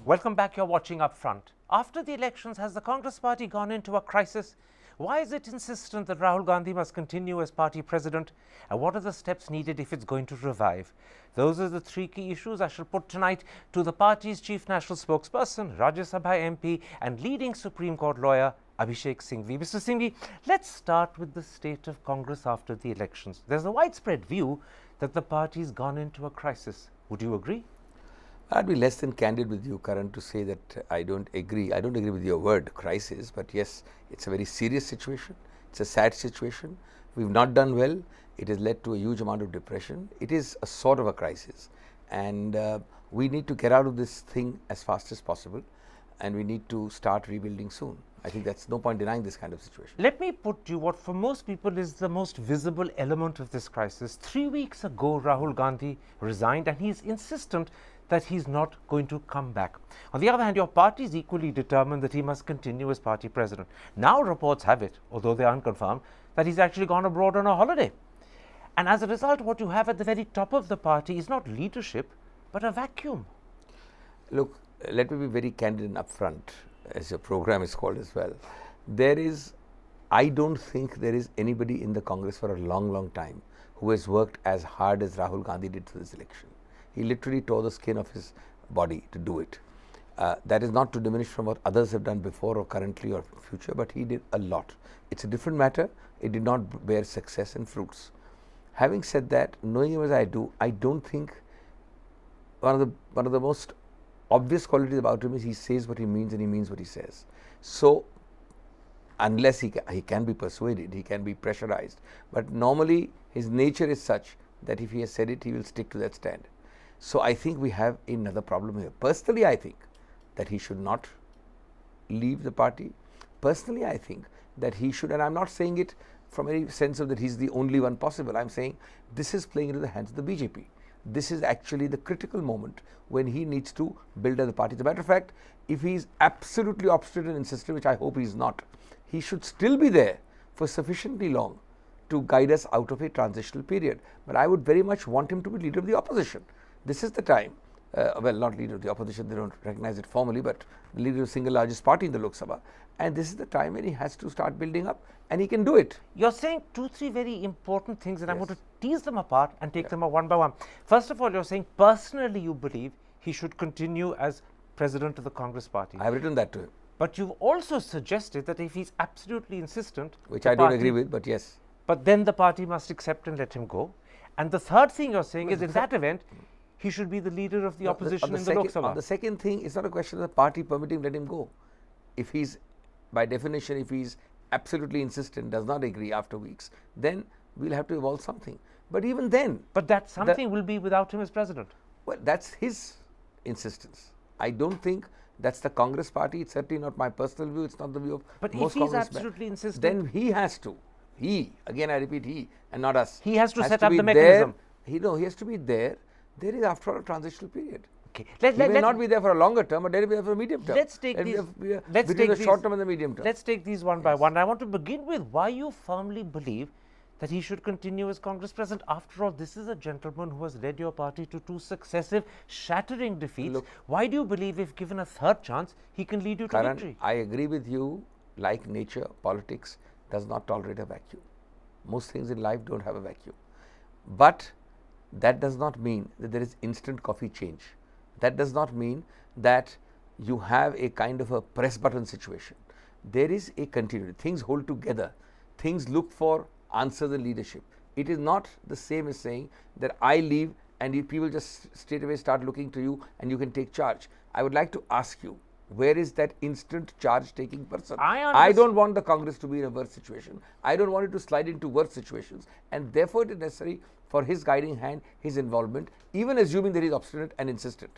Welcome back. You're watching UpFront. After the elections, has the Congress party gone into a crisis? Why is it insistent that Rahul Gandhi must continue as party president? And what are the steps needed if it's going to revive? Those are the three key issues I shall put tonight to the party's chief national spokesperson, Rajya Sabha MP and leading Supreme Court lawyer, Abhishek Singhvi. Mr. Singhvi, let's start with the state of Congress after the elections. There's a widespread view that the party's gone into a crisis. Would you agree? I'd be less than candid with you, Karan, to say that I don't agree. I don't agree with your word, crisis, but yes, it's a very serious situation. It's a sad situation. We've not done well. It has led to a huge amount of depression. It is a sort of a crisis, and we need to get out of this thing as fast as possible, and we need to start rebuilding soon. I think that's no point denying this kind of situation. Let me put to you what for most people is the most visible element of this crisis. 3 weeks ago, Rahul Gandhi resigned, and he's insistent that he's not going to come back. On the other hand, your party is equally determined that he must continue as party president. Now reports have it, although they are unconfirmed, that he's actually gone abroad on a holiday. And as a result, what you have at the very top of the party is not leadership, but a vacuum. Look, let me be very candid and upfront, as your program is called as well. I don't think there is anybody in the Congress for a long time who has worked as hard as Rahul Gandhi did for this election. He literally tore the skin off his body to do it. That is not to diminish from what others have done before or currently or future, but he did a lot. It's a different matter. It did not bear success and fruits. Having said that, knowing him as I do, I don't think one of the most obvious qualities about him is he says what he means and he means what he says. So, unless he can be persuaded, he can be pressurized. But normally, his nature is such that if he has said it, he will stick to that stand. So, I think we have another problem here. Personally, I think that he should not leave the party. Personally, I think that he should, and I'm not saying it from any sense of that he's the only one possible. I'm saying this is playing into the hands of the BJP. This is actually the critical moment when he needs to build as a party. As a matter of fact, if he's absolutely obstinate and insistent, which I hope he's not, he should still be there for sufficiently long to guide us out of a transitional period. But I would very much want him to be leader of the opposition. This is the time, well, not leader of the opposition, they don't recognize it formally, but the leader of the single largest party in the Lok Sabha. And this is the time when he has to start building up, and he can do it. You're saying 2-3 very important things, and yes. I'm going to tease them apart and take them one by one. First of all, you're saying personally you believe he should continue as president of the Congress party. I have written that to him. But you've also suggested that if he's absolutely insistent, which I don't agree with, but yes. But then the party must accept and let him go. And the third thing you're saying is in that event, he should be the leader of the opposition in the Lok Sabha. The second thing, it's not a question of the party permitting, let him go. If he's, by definition, if he's absolutely insistent, does not agree after weeks, then we'll have to evolve something. But even then, but that something will be without him as president. Well, that's his insistence. I don't think that's the Congress party. It's certainly not my personal view. It's not the view of most Congressmen. But if he's absolutely insistent, then he has to. He, again I repeat, he and not us. He has to set up the mechanism. He has to be there. There is, after all, a transitional period. Okay. He may not be there for a longer term, but let him be there for a medium term. Let's take these. Between the short term and the medium term. Let's take these one by one. I want to begin with why you firmly believe that he should continue as Congress president. After all, this is a gentleman who has led your party to 2 successive shattering defeats. Look, why do you believe if given a third chance, he can lead you to victory? I agree with you. Like nature, politics does not tolerate a vacuum. Most things in life don't have a vacuum. But that does not mean that there is instant coffee change. That does not mean that you have a kind of a press button situation. There is a continuity. Things hold together. Things look for answers and leadership. It is not the same as saying that I leave and people just straight away start looking to you and you can take charge. I would like to ask you, where is that instant charge taking person? I don't want the Congress to be in a worse situation. I don't want it to slide into worse situations, and therefore it is necessary for his guiding hand, his involvement, even assuming that he is obstinate and insistent.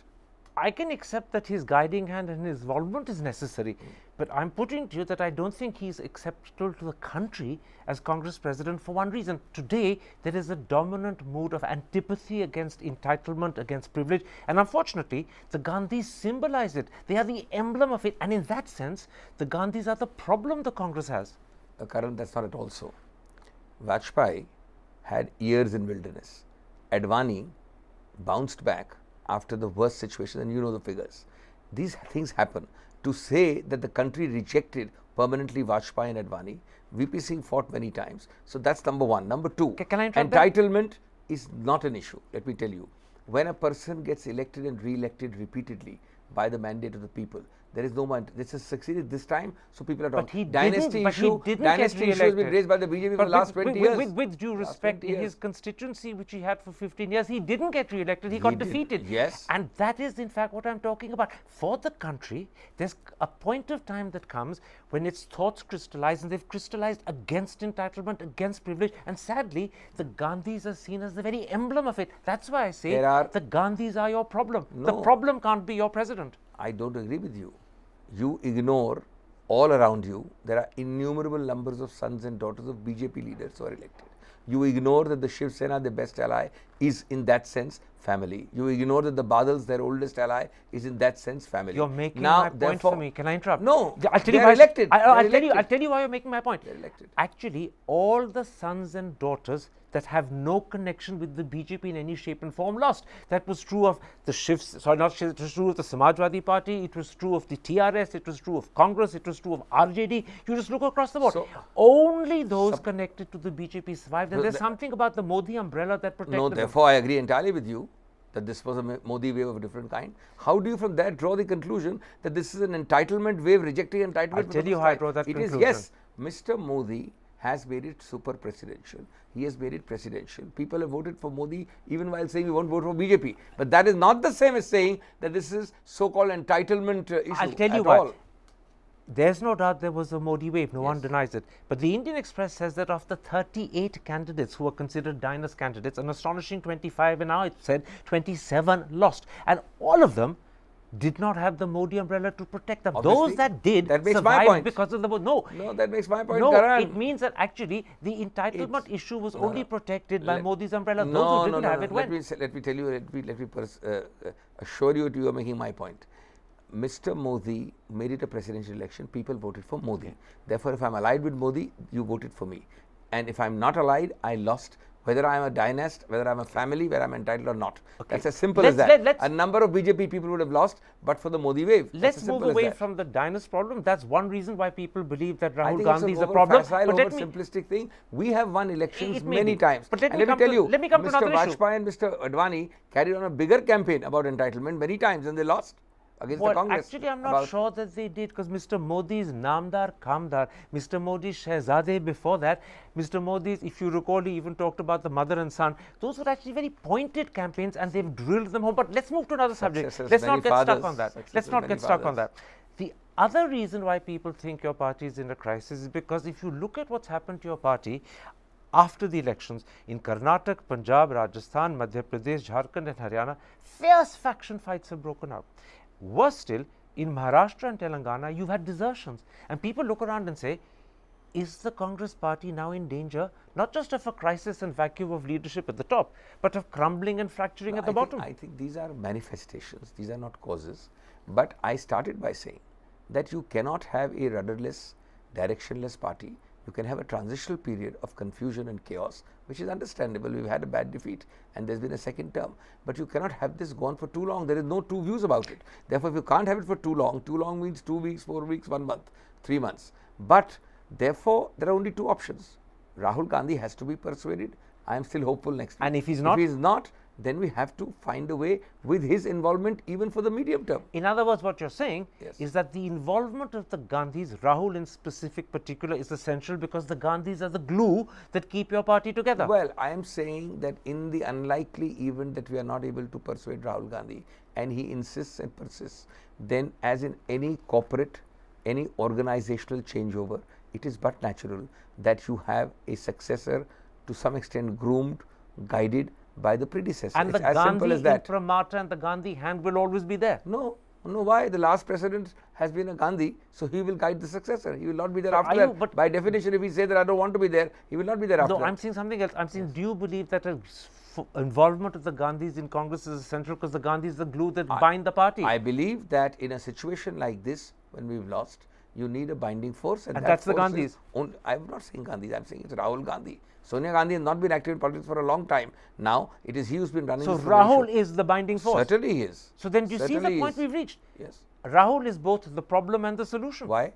I can accept that his guiding hand and his involvement is necessary, but I'm putting to you that I don't think he's acceptable to the country as Congress president for one reason. Today, there is a dominant mood of antipathy against entitlement, against privilege, and unfortunately, the Gandhis symbolize it. They are the emblem of it, and in that sense, the Gandhis are the problem the Congress has. Karan, that's not at all so. Vajpayee had years in wilderness. Advani bounced back after the worst situation, and you know the figures. these things happen. To say that the country rejected permanently Vajpayee and Advani, VP Singh fought many times. So that's number one. Number two, Can I interrupt that? entitlement is not an issue. Let me tell you. When a person gets elected and re-elected repeatedly by the mandate of the people, there is no mind. This has succeeded this time, so people are talking. Dynasty issue has been raised by the BJP for the last 20 years. With due respect, in his constituency, which he had for 15 years, he didn't get re-elected. He got defeated. Yes. And that is, in fact, what I'm talking about. For the country, there's a point of time that comes when its thoughts crystallize, and they've crystallized against entitlement, against privilege. And sadly, the Gandhis are seen as the very emblem of it. That's why I say the Gandhis are your problem. No. The problem can't be your president. I don't agree with you. You ignore all around you. There are innumerable numbers of sons and daughters of BJP leaders who are elected. You ignore that the Shiv Sena, their best ally, is in that sense family. You ignore that the Badals, their oldest ally, is in that sense family. You're making my point for me. Can I interrupt? No, I'll tell they you are elected. I'll tell you why you're making my point. They're elected. Actually, all the sons and daughters that have no connection with the BJP in any shape and form lost. That was true of the it was true of the Samajwadi Party, it was true of the TRS, it was true of Congress, it was true of RJD. You just look across the board. So, only those connected to the BJP survived. And there's something about the Modi umbrella that protected them. No, therefore I agree entirely with you that this was a Modi wave of a different kind. How do you from that draw the conclusion that this is an entitlement wave, rejecting entitlement? I'll tell you how I draw that conclusion. It is, yes, Mr. Modi has made it super presidential. He has made it presidential. People have voted for Modi even while saying we won't vote for BJP. But that is not the same as saying that this is so-called entitlement issue. I'll tell you why. There's no doubt there was a Modi wave, no one denies it. But the Indian Express says that of the 38 candidates who were considered Dynas candidates, an astonishing 25, and now it said 27 lost. And all of them did not have the Modi umbrella to protect them. Obviously, those that did that makes survived my point. because of the No, that makes my point, No, Karan. it means that actually the entitlement issue was only protected by Modi's umbrella. Those who didn't have it went. Let me tell you, let me assure you that you are making my point. Mr. Modi made it a presidential election. People voted for Modi. Therefore, if I'm allied with Modi, you voted for me. And if I'm not allied, I lost. Whether I'm a dynast, whether I'm a family, whether I'm entitled or not. Okay. That's as simple as that. A number of BJP people would have lost, but for the Modi wave. Let's move away from the dynast problem. That's one reason why people believe that Rahul Gandhi is a problem. But let me simplistic thing. We have won elections many times. But let me tell you, Mr. Vajpayee and Mr. Advani carried on a bigger campaign about entitlement many times, and they lost against the Congress. Actually, I'm not sure that they did, because Mr. Modi's Namdar Kamdar, Mr. Modi's Shehzade before that, Mr. Modi's, if you recall, he even talked about the mother and son. Those were actually very pointed campaigns, and they've drilled them home. But let's move to another subject. Let's not get stuck on that. Let's not get stuck on that. The other reason why people think your party is in a crisis is because if you look at what's happened to your party after the elections in Karnataka, Punjab, Rajasthan, Madhya Pradesh, Jharkhand and Haryana, fierce faction fights have broken out. Worse still, in Maharashtra and Telangana, you've had desertions. And people look around and say, is the Congress party now in danger, not just of a crisis and vacuum of leadership at the top, but of crumbling and fracturing at the bottom? I think these are manifestations, these are not causes. But I started by saying that you cannot have a rudderless, directionless party. You can have a transitional period of confusion and chaos, which is understandable. We've had a bad defeat and there's been a second term. But you cannot have this gone for too long. There is no two views about it. Therefore, if you can't have it for too long means 2 weeks, 4 weeks, 1 month, 3 months. But therefore, there are only two options. Rahul Gandhi has to be persuaded. I am still hopeful next week. And if he's not, then we have to find a way with his involvement even for the medium term. In other words, what you're saying is that the involvement of the Gandhis, Rahul in specific particular, is essential because the Gandhis are the glue that keep your party together. Well, I am saying that in the unlikely event that we are not able to persuade Rahul Gandhi and he insists and persists, then as in any corporate, any organizational changeover, it is but natural that you have a successor to some extent groomed, guided by the predecessor. And it's the as Gandhi simple as that. imprimatur and the Gandhi hand will always be there. No, why? The last president has been a Gandhi, so he will guide the successor. He will not be there after that. But by definition, if he says that I don't want to be there, he will not be there after that. No, I'm saying something else. I'm saying, do you believe that involvement of the Gandhis in Congress is essential because the Gandhis are the glue that bind the party? I believe that in a situation like this, when we've lost, you need a binding force. And that's the Gandhis. I'm not saying Gandhis, I'm saying it's Rahul Gandhi. Sonia Gandhi has not been active in politics for a long time. Now, it is he who's been running. So, Rahul is the binding force? Certainly he is. So, then do you see the point we've reached? Yes. Rahul is both the problem and the solution. Why?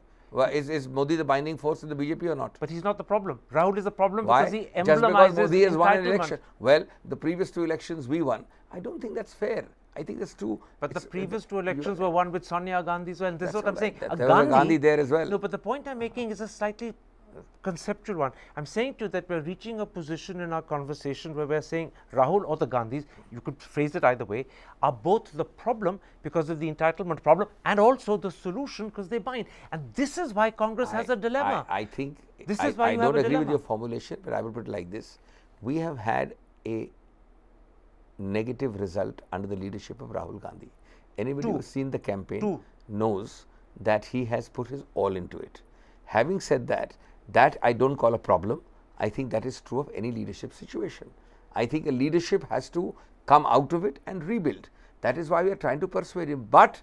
Is Modi the binding force in the BJP or not? But he's not the problem. Rahul is the problem Why? because he Just emblemizes because Modi has won an entitlement. election. Well, the previous 2 elections we won. I don't think that's fair. I think that's too. But the previous 2 elections were won with Sonia Gandhi as well. And this is what I'm saying. There was a Gandhi there as well. No, but the point I'm making is a slightly conceptual one. I'm saying to you that we're reaching a position in our conversation where we're saying Rahul or the Gandhis, you could phrase it either way, are both the problem because of the entitlement problem and also the solution because they bind. And this is why Congress has a dilemma. I think this is why I you don't have a agree with dilemma. your formulation, but I will put it like this. We have had a negative result under the leadership of Rahul Gandhi. Anybody who's seen the campaign knows that he has put his all into it. Having said that, that I don't call a problem. I think that is true of any leadership situation. I think a leadership has to come out of it and rebuild. That is why we are trying to persuade him. But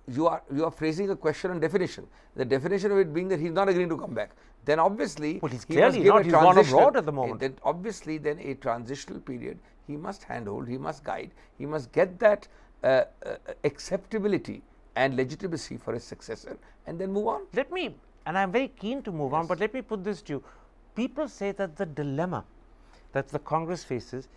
you are phrasing a question on definition. The definition of it being that he's not agreeing to come back. Then obviously, well, he's he must clearly give not. a He's gone transitional. abroad at the moment. Then obviously, then a transitional period. He must handhold. He must guide. He must get that acceptability and legitimacy for his successor, and then move on. Let me, and I'm very keen to move on, but let me put this to you. People say that the dilemma that the Congress faces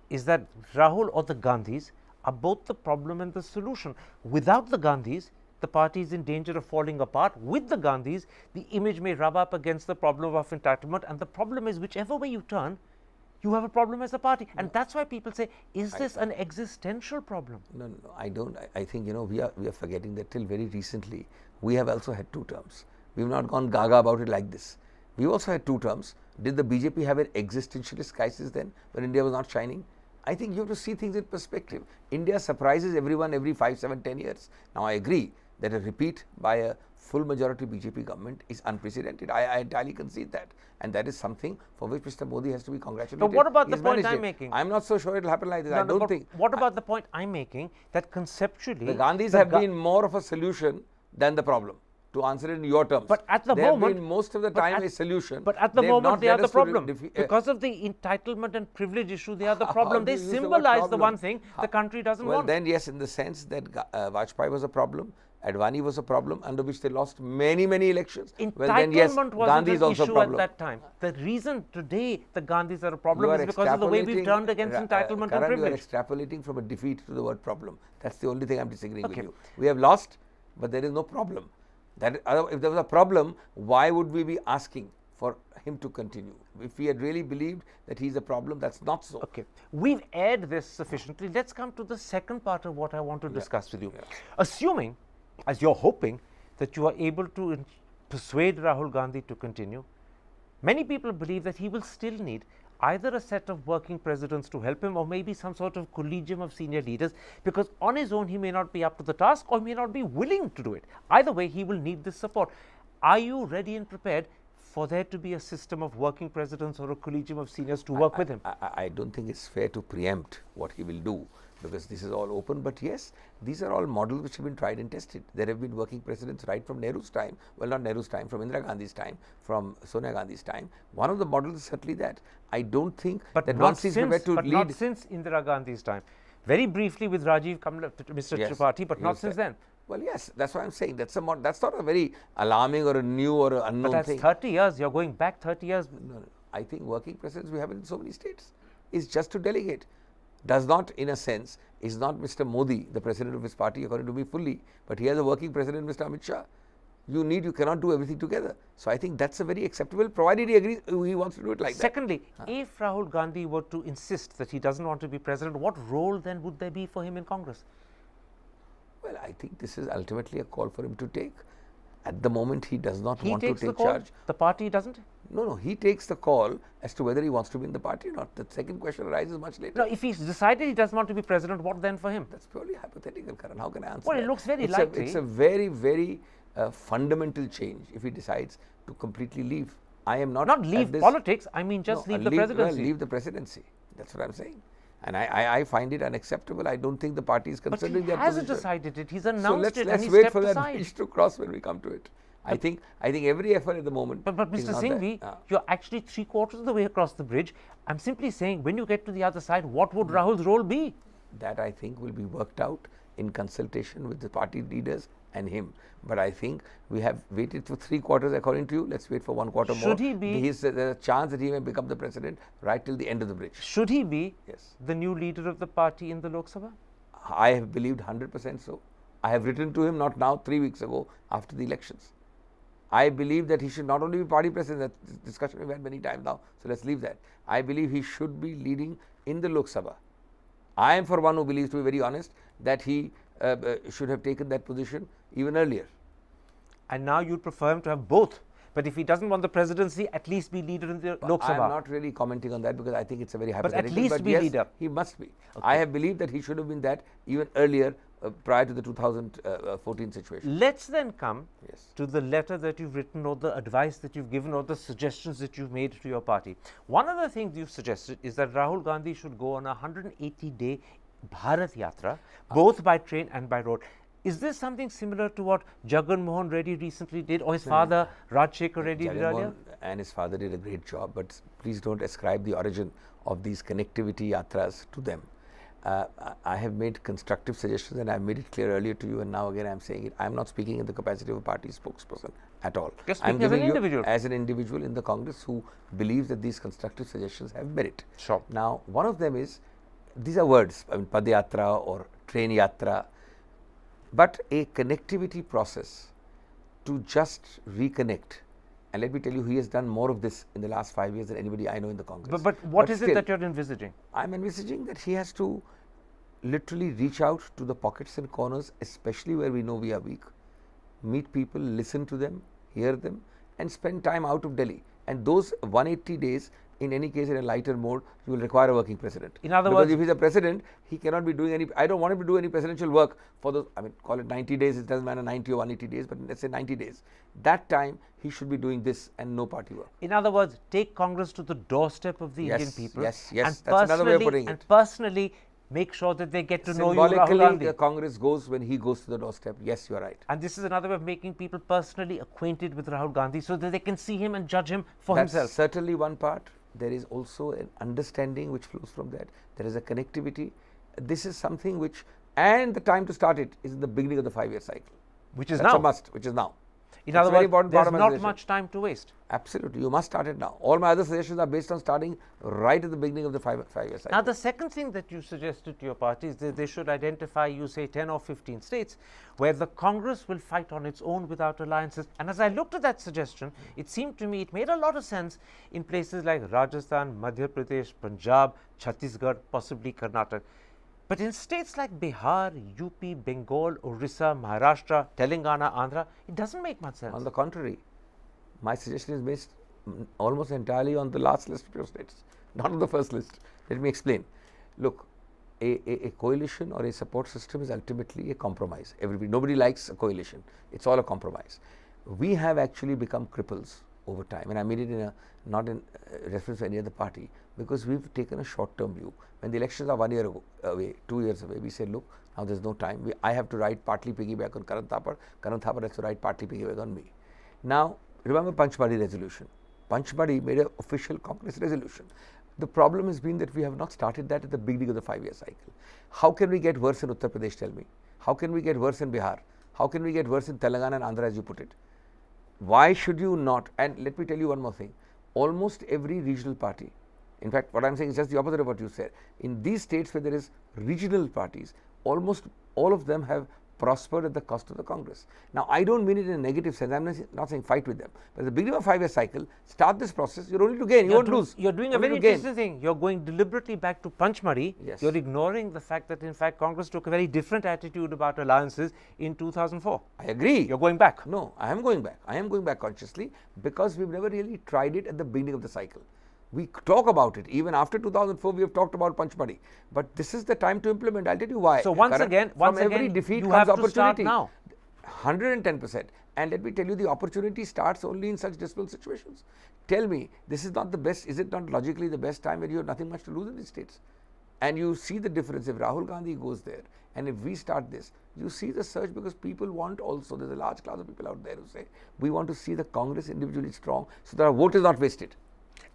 is that Rahul or the Gandhis are both the problem and the solution. Without the Gandhis, the party is in danger of falling apart. With the Gandhis, the image may rub up against the problem of entitlement, and the problem is whichever way you turn, you have a problem as a party. And that's why people say, is this an existential problem? No, I don't. I think, we are forgetting that till very recently, we have also had 2 terms. We've not gone gaga about it like this. We also had 2 terms. Did the BJP have an existentialist crisis then when India was not shining? I think you have to see things in perspective. India surprises everyone every 5, 7, 10 years. Now, I agree that a repeat by a full majority BJP government is unprecedented. I entirely concede that. And that is something for which Mr. Modi has to be congratulated. But what about the point I'm making? I'm not so sure it will happen like this. I don't think. What about the point I'm making that conceptually the Gandhis have been more of a solution than the problem. To answer it in your terms. But at the they moment, have been most of the time a solution. But at the moment, they are the problem. Because of the entitlement and privilege issue, they are the problem. They symbolize the one thing the country doesn't want. Well, then yes, in the sense that Vajpayee was a problem, Advani was a problem, under which they lost many, many elections. Entitlement well, then yes, wasn't Gandhi is an also a issue problem. at that time. The reason today the Gandhis are a problem is because of the way we've turned against entitlement and privilege. You are extrapolating from a defeat to the word problem. That's the only thing I'm disagreeing with you. We have lost, but there is no problem. That if there was a problem, why would we be asking for him to continue? If we had really believed that he's a problem, that's not so. Okay, we've aired this sufficiently. Let's come to the second part of what I want to discuss with you. Assuming, as you're hoping, that you are able to persuade Rahul Gandhi to continue, many people believe that he will still need either a set of working presidents to help him or maybe some sort of collegium of senior leaders, because on his own he may not be up to the task or may not be willing to do it. Either way, he will need this support. Are you ready and prepared for there to be a system of working presidents or a collegium of seniors to work with him? I don't think it's fair to preempt what he will do, because this is all open. But yes, these are all models which have been tried and tested. There have been working presidents right from Nehru's time, well, not Nehru's time, from Indira Gandhi's time, from Sonia Gandhi's time. One of the models is certainly that. I don't think that once he's prepared to lead. Not since Indira Gandhi's time. Very briefly with Rajiv Mr. Tripathi, but not since then. Well, yes, that's what I'm saying. That's not a very alarming or a new or an unknown thing. But that's 30 years. You're going back 30 years. No. I think working presidents we have in so many states is just to delegate. Does not, in a sense, is not Mr. Modi the president of his party, according to me, fully, but he has a working president, Mr. Amit Shah. You cannot do everything together. So I think that's a very acceptable, provided he agrees, he wants to do it like that. Secondly, if Rahul Gandhi were to insist that he doesn't want to be president, what role then would there be for him in Congress? Well, I think this is ultimately a call for him to take. At the moment, he does not want to take the call. charge. The party doesn't? No, he takes the call as to whether he wants to be in the party or not. The second question arises much later. No, if he's decided he doesn't want to be president, what then for him? That's purely hypothetical, Karan. How can I answer Well, that? it looks very likely. It's a very, very fundamental change if he decides to completely leave. I am not. Not leave politics, I mean just leave the presidency. Leave the presidency. That's what I'm saying. And I find it unacceptable. I don't think the party is considering that position. But he hasn't decided it. He's announced it and he stepped aside. So let's wait for that bridge to cross when we come to it. I think every effort at the moment. But Mr. Singhvi, you're actually 3/4 of the way across the bridge. I'm simply saying, when you get to the other side, what would Rahul's role be? That I think will be worked out in consultation with the party leaders and him. But I think we have waited for 3 quarters according to you. Let's wait for 1 quarter more. Should he be? There's a chance that he may become the president right till the end of the bridge. Should he be Yes. the new leader of the party in the Lok Sabha? I have believed 100% so. I have written to him not now, 3 weeks ago after the elections. I believe that he should not only be party president, that discussion we've had many times now, so let's leave that. I believe he should be leading in the Lok Sabha. I am for one who believes, to be very honest, that he should have taken that position even earlier. And now you'd prefer him to have both. But if he doesn't want the presidency, at least be leader in the Lok Sabha. I am not really commenting on that because I think it's a very hypothetical. But at least be yes, leader. He must be. Okay. I have believed that he should have been that even earlier, prior to the 2014 situation. Let's then come to the letter that you've written, or the advice that you've given, or the suggestions that you've made to your party. One of the things you've suggested is that Rahul Gandhi should go on a 180-day Bharat Yatra, both by train and by road. Is this something similar to what Jagan Mohan Reddy recently did, or his father Rajshekar Reddy did earlier? And his father did a great job, but please don't ascribe the origin of these connectivity yatras to them. I have made constructive suggestions, and I have made it clear earlier to you, and now again I am saying it. I am not speaking in the capacity of a party spokesperson at all. I am giving you as an individual in the Congress who believes that these constructive suggestions have merit. Sure. Now, one of them is, these are words, I mean, Padyatra or train yatra, but a connectivity process to just reconnect. And let me tell you, he has done more of this in the last 5 years than anybody I know in the Congress. But what is it that you're envisaging? I'm envisaging that he has to literally reach out to the pockets and corners, especially where we know we are weak, meet people, listen to them, hear them, and spend time out of Delhi. And those 180 days, in any case, in a lighter mode, you will require a working president. In other words, if he's a president, he cannot be doing any, I don't want him to do any presidential work for those, I mean, call it 90 days, it doesn't matter 90 or 180 days, but let's say 90 days. That time, he should be doing this and no party work. In other words, take Congress to the doorstep of the Indian people. Yes, that's another way of putting it. And personally, make sure that they get to know you, Rahul Symbolically, Gandhi. the Congress goes when he goes to the doorstep. Yes, you are right. And this is another way of making people personally acquainted with Rahul Gandhi so that they can see him and judge him for himself. That's certainly one part. There is also an understanding which flows from that. There is a connectivity. This is something which, and the time to start it is in the beginning of the 5-year cycle. Which is That's now. a must, which is now. In other words, there's not much time to waste. Absolutely. You must start it now. All my other suggestions are based on starting right at the beginning of the 5-year cycle. Now, the second thing that you suggested to your party is that they should identify, you say, 10 or 15 states where the Congress will fight on its own without alliances. And as I looked at that suggestion, it seemed to me it made a lot of sense in places like Rajasthan, Madhya Pradesh, Punjab, Chhattisgarh, possibly Karnataka. But in states like Bihar, UP, Bengal, Orissa, Maharashtra, Telangana, Andhra, it doesn't make much sense. On the contrary, my suggestion is based almost entirely on the last list of your states, not on the first list. Let me explain. Look, a coalition or a support system is ultimately a compromise. Nobody likes a coalition. It's all a compromise. We have actually become cripples over time, and I mean it not in reference to any other party, because we've taken a short-term view. When the elections are 1 year away, 2 years away, we say, look, now there's no time. I have to write partly piggyback on Karan Thapar. Karan Thapar has to write partly piggyback on me. Now, remember Panchmadi resolution. Panchmadi made an official Congress resolution. The problem has been that we have not started that at the beginning of the 5-year cycle. How can we get worse in Uttar Pradesh, tell me? How can we get worse in Bihar? How can we get worse in Telangana and Andhra, as you put it? Why should you not? And let me tell you one more thing. Almost every regional party, in fact, what I am saying is just the opposite of what you said. In these states where there is regional parties, almost all of them have prospered at the cost of the Congress. Now, I don't mean it in a negative sense. I am not saying fight with them. But at the beginning of a 5-year cycle, start this process. You're only to gain. You won't lose. You're doing a very interesting thing. You're going deliberately back to Panchmadi. Yes. You're ignoring the fact that, in fact, Congress took a very different attitude about alliances in 2004. I agree. You're going back. No, I am going back. I am going back consciously because we've never really tried it at the beginning of the cycle. We talk about it. Even after 2004, we have talked about Panchmadi. But this is the time to implement. I'll tell you why. So once again, every defeat you comes have to start opportunity. now. 110%. And let me tell you, the opportunity starts only in such dismal situations. Tell me, this is not the best, is it not logically the best time when you have nothing much to lose in these states? And you see the difference. If Rahul Gandhi goes there, and if we start this, you see the surge, because people want also, there's a large class of people out there who say, we want to see the Congress individually strong so that our vote is not wasted.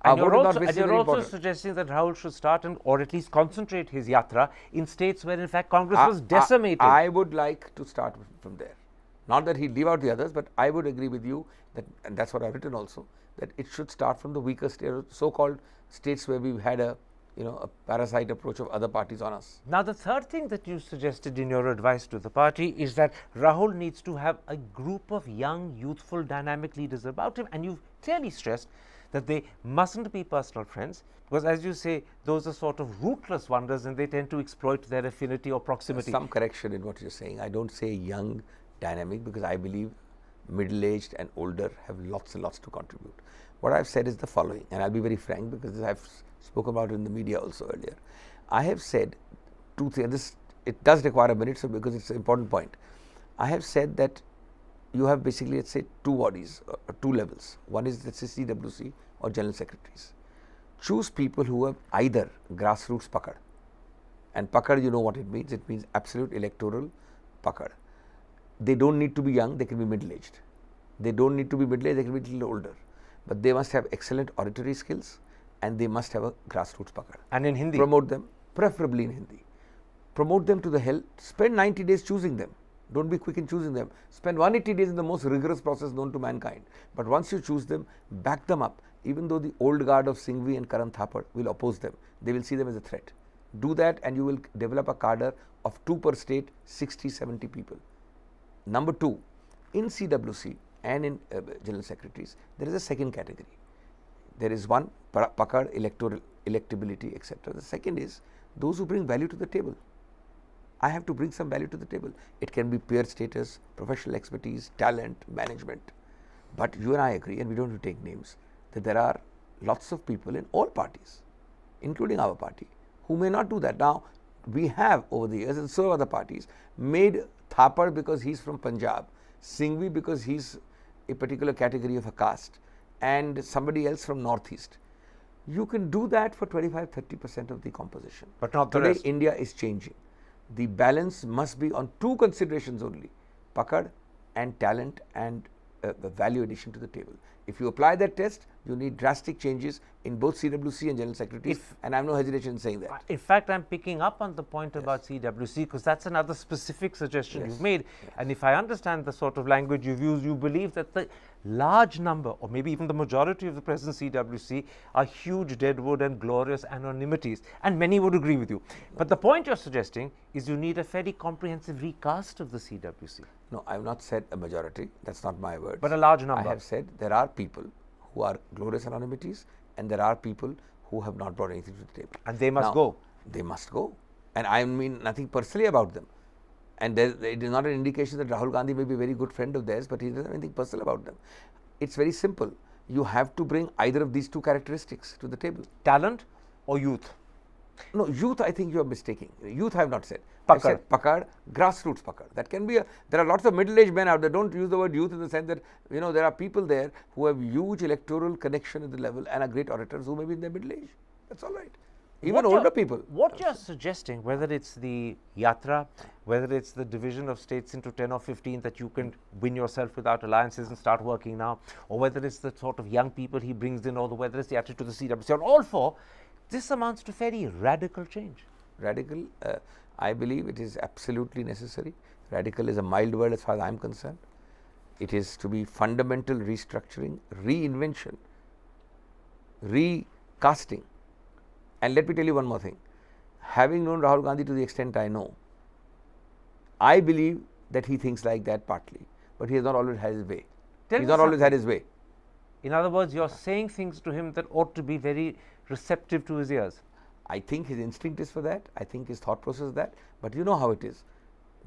And you're also suggesting that Rahul should start or at least concentrate his yatra in states where in fact Congress was decimated. I would like to start from there. Not that he'd leave out the others, but I would agree with you that, and that's what I've written also, that it should start from the weaker so-called states where we've had a parasite approach of other parties on us. Now, the third thing that you suggested in your advice to the party is that Rahul needs to have a group of young, youthful, dynamic leaders about him, and you've clearly stressed that they mustn't be personal friends, because as you say, those are sort of rootless wonders and they tend to exploit their affinity or proximity. Some correction in what you're saying. I don't say young, dynamic, because I believe middle-aged and older have lots and lots to contribute. What I've said is the following, and I'll be very frank because I've spoken about it in the media also earlier. I have said two things. It does require a minute, so because it's an important point. I have said that you have basically, let's say, two bodies, two levels. One is, let's say, CWC or general secretaries. Choose people who have either grassroots pakad, and pakad, you know what it means. It means absolute electoral pakad. They don't need to be young, they can be middle-aged. They don't need to be middle-aged, they can be a little older. But they must have excellent oratory skills and they must have a grassroots pakad. And in Hindi? Promote them, preferably in Hindi. Promote them to the hell. Spend 90 days choosing them. Don't be quick in choosing them. Spend 180 days in the most rigorous process known to mankind. But once you choose them, back them up. Even though the old guard of Singhvi and Karan Thapar will oppose them, they will see them as a threat. Do that and you will develop a cadre of 2 per state, 60, 70 people. Number 2, in CWC and in general secretaries, there is a second category. There is one, pakad, electoral, electability, etc. The second is those who bring value to the table. I have to bring some value to the table. It can be peer status, professional expertise, talent, management. But you and I agree, and we don't have to take names, that there are lots of people in all parties, including our party, who may not do that. Now, we have over the years, and so have other parties, made Thapar because he's from Punjab, Singhvi because he's a particular category of a caste, and somebody else from Northeast. You can do that for 25-30% of the composition. But not the Today, rest. India is changing. The balance must be on 2 considerations only, pakad and talent and the value addition to the table. If you apply that test, you need drastic changes in both CWC and general secretaries, and I have no hesitation in saying that. In fact, I'm picking up on the point about CWC because that's another specific suggestion you've made. And if I understand the sort of language you've used, you believe that the large number, or maybe even the majority of the present CWC, are huge deadwood and glorious anonymities. And many would agree with you. But the point you're suggesting is you need a fairly comprehensive recast of the CWC. No, I have not said a majority. That's not my word. But a large number. I have said there are people who are glorious anonymities and there are people who have not brought anything to the table. And they must Now, go. They must go. And I mean nothing personally about them. And it is not an indication that Rahul Gandhi may be a very good friend of theirs, but he doesn't have anything personal about them. It's very simple. You have to bring either of these 2 characteristics to the table. Talent or youth? No, youth, I think you are mistaking. Youth I have not said. Pakad. I said pakad, grassroots pakad. That can be there are lots of middle-aged men out there. Don't use the word youth in the sense that, you know, there are people there who have huge electoral connection at the level and are great orators who may be in their middle age. That's all right. Even older people. What you're suggesting, whether it's the Yatra, whether it's the division of states into 10 or 15 that you can win yourself without alliances and start working now, or whether it's the sort of young people he brings in, or whether it's the attitude to the CWC, on all 4, this amounts to fairly radical change. Radical, I believe it is absolutely necessary. Radical is a mild word as far as I am concerned. It is to be fundamental restructuring, reinvention, recasting. And let me tell you one more thing. Having known Rahul Gandhi to the extent I know, I believe that he thinks like that partly, but he has not always had his way. He's not always had his way. In other words, you're saying things to him that ought to be very receptive to his ears. I think his instinct is for that. I think his thought process is that. But you know how it is.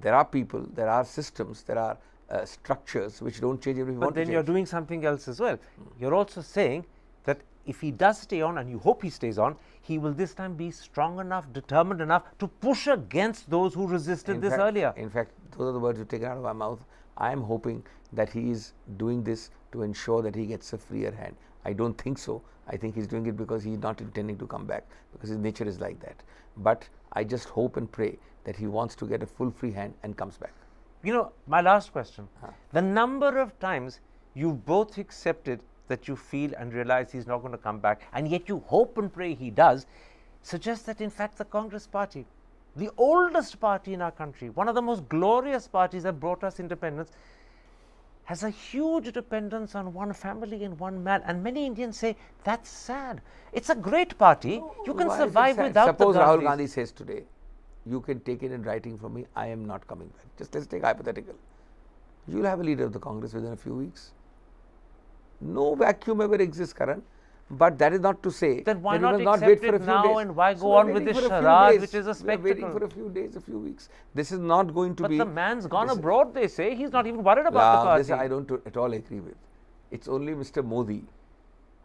There are people, there are systems, there are structures which don't change every But then you're doing something else as well. You're also saying that if he does stay on, and you hope he stays on, he will this time be strong enough, determined enough to push against those who resisted this earlier. In fact, those are the words you've taken out of my mouth. I am hoping that he is doing this to ensure that he gets a freer hand. I don't think so. I think he's doing it because he's not intending to come back, because his nature is like that. But I just hope and pray that he wants to get a full free hand and comes back. You know, my last question. The number of times you've both accepted that you feel and realize he's not going to come back, and yet you hope and pray he does, suggests that in fact the Congress party, the oldest party in our country, one of the most glorious parties that brought us independence, has a huge dependence on one family and one man. And many Indians say, that's sad. It's a great party. You can Why is it survive sad? without Suppose the Rahul Gandhis. Gandhi says today, you can take it in writing from me, I am not coming back. Just let's take hypothetical. You will have a leader of the Congress within a few weeks. No vacuum ever exists, Karan. But that is not to say Then why that we not must wait accept for a it few now days. and why So go we're on with waiting this for a few charade, days. which is a We are spectacle? waiting for a few days, a few weeks. This is not going to But be. the man's gone this- abroad, they say. He's not even worried about the party. This I don't at all agree with. It's only Mr. Modi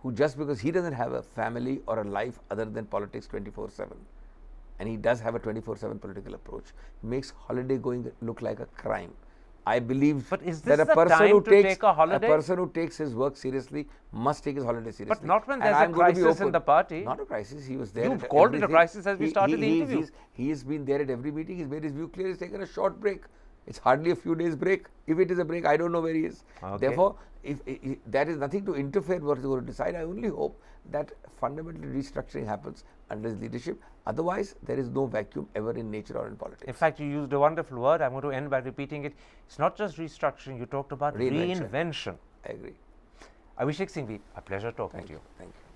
who, just because he doesn't have a family or a life other than politics 24/7, and he does have a 24/7 political approach, makes holiday going look like a crime. I believe But is that this a the person time who to takes take a holiday? person who takes his work seriously must take his holiday seriously. But not when And there's a I'm going to be crisis in open. the party. Not a crisis. He was there. You've at called it a everything. crisis as we started the interview. He has been there at every meeting. He's made his view clear. He's taken a short break. It's hardly a few days break. If it is a break, I don't know where he is. Okay. Therefore, if that is nothing to interfere what he's going to decide. I only hope that fundamental restructuring happens under his leadership. Otherwise, there is no vacuum ever in nature or in politics. In fact, you used a wonderful word. I'm going to end by repeating it. It's not just restructuring. You talked about reinvention. I agree. Abhishek Singhvi, a pleasure talking to you. Thank you.